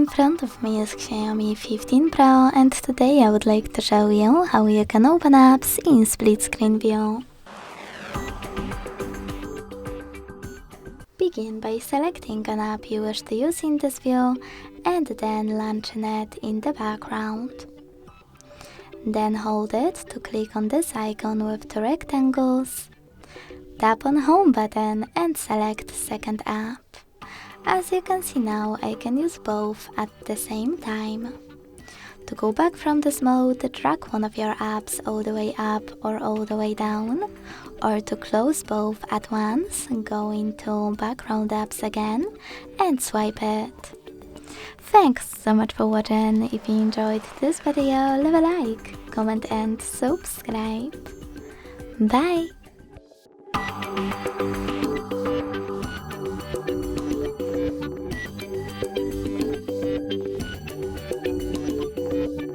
In front of me is Xiaomi 15 Pro, and today I would like to show you how you can open apps in split screen view. Begin by selecting an app you wish to use in this view and then launching it in the background. Then hold it to click on this icon with two rectangles. Tap on Home button and select second app. As you can see now, I can use both at the same time. To go back from this mode, drag one of your apps all the way up or all the way down, or to close both at once, go into background apps again and swipe it. Thanks so much for watching. If you enjoyed this video, leave a like, comment and subscribe. Bye!